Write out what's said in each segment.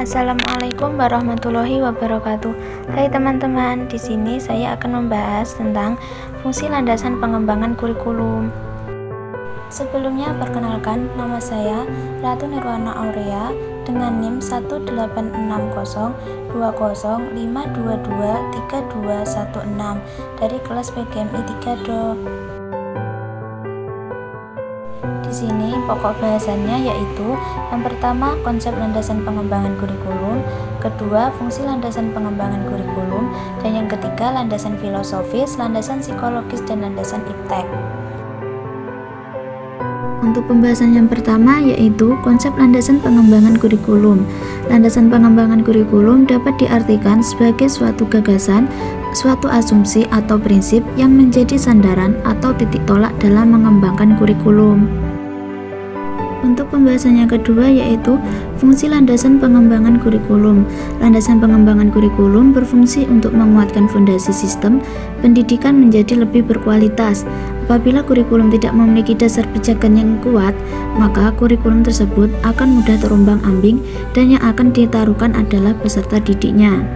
Assalamualaikum warahmatullahi wabarakatuh. Hai teman-teman, di sini saya akan membahas tentang fungsi landasan pengembangan kurikulum. Sebelumnya perkenalkan, nama saya Ratu Nirwana Aurea dengan NIM 1860205223216 dari kelas PGMI 3 Do. Di sini pokok bahasannya yaitu yang pertama konsep landasan pengembangan kurikulum, kedua fungsi landasan pengembangan kurikulum, dan yang ketiga landasan filosofis, landasan psikologis, dan landasan iptek. Untuk pembahasan yang pertama yaitu konsep landasan pengembangan kurikulum. Landasan pengembangan kurikulum dapat diartikan sebagai suatu gagasan, suatu asumsi atau prinsip yang menjadi sandaran atau titik tolak dalam mengembangkan kurikulum. Untuk pembahasan yang kedua yaitu fungsi landasan pengembangan kurikulum. Landasan pengembangan kurikulum berfungsi untuk menguatkan fondasi sistem pendidikan menjadi lebih berkualitas. Apabila kurikulum tidak memiliki dasar pijakan yang kuat, maka kurikulum tersebut akan mudah terombang-ambing dan yang akan ditaruhkan adalah peserta didiknya.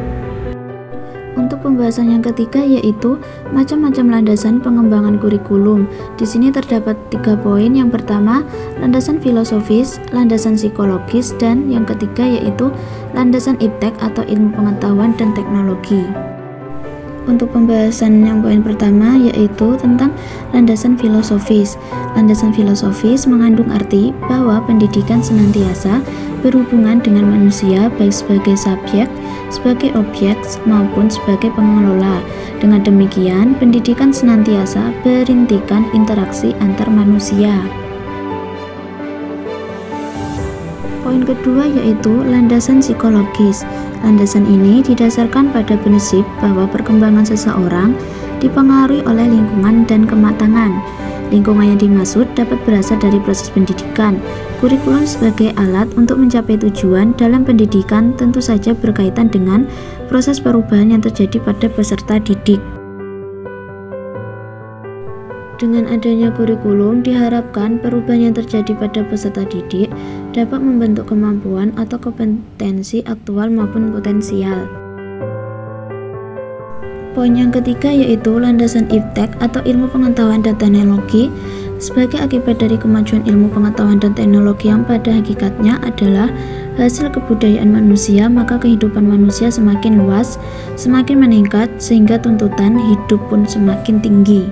Untuk pembahasan yang ketiga yaitu macam-macam landasan pengembangan kurikulum. Di sini terdapat 3 poin. Yang pertama, landasan filosofis, landasan psikologis, dan yang ketiga yaitu landasan iptek atau ilmu pengetahuan dan teknologi. Untuk pembahasan yang poin pertama yaitu tentang landasan filosofis. Landasan filosofis mengandung arti bahwa pendidikan senantiasa berhubungan dengan manusia baik sebagai subjek, sebagai objek, maupun sebagai pengelola. Dengan demikian, pendidikan senantiasa berintikan interaksi antar manusia. Poin kedua yaitu landasan psikologis. Landasan ini didasarkan pada prinsip bahwa perkembangan seseorang dipengaruhi oleh lingkungan dan kematangan. Lingkungan yang dimaksud dapat berasal dari proses pendidikan. Kurikulum sebagai alat untuk mencapai tujuan dalam pendidikan tentu saja berkaitan dengan proses perubahan yang terjadi pada peserta didik. Dengan adanya kurikulum, diharapkan perubahan yang terjadi pada peserta didik dapat membentuk kemampuan atau kompetensi aktual maupun potensial. Poin yang ketiga yaitu landasan iptek atau ilmu pengetahuan dan teknologi. Sebagai akibat dari kemajuan ilmu pengetahuan dan teknologi yang pada hakikatnya adalah hasil kebudayaan manusia, maka kehidupan manusia semakin luas, semakin meningkat, sehingga tuntutan hidup pun semakin tinggi.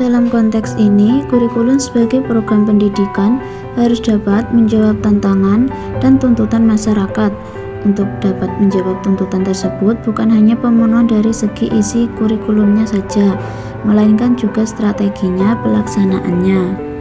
Dalam konteks ini, kurikulum sebagai program pendidikan harus dapat menjawab tantangan dan tuntutan masyarakat. Untuk dapat menjawab tuntutan tersebut, bukan hanya pemenuhan dari segi isi kurikulumnya saja, melainkan juga strateginya pelaksanaannya.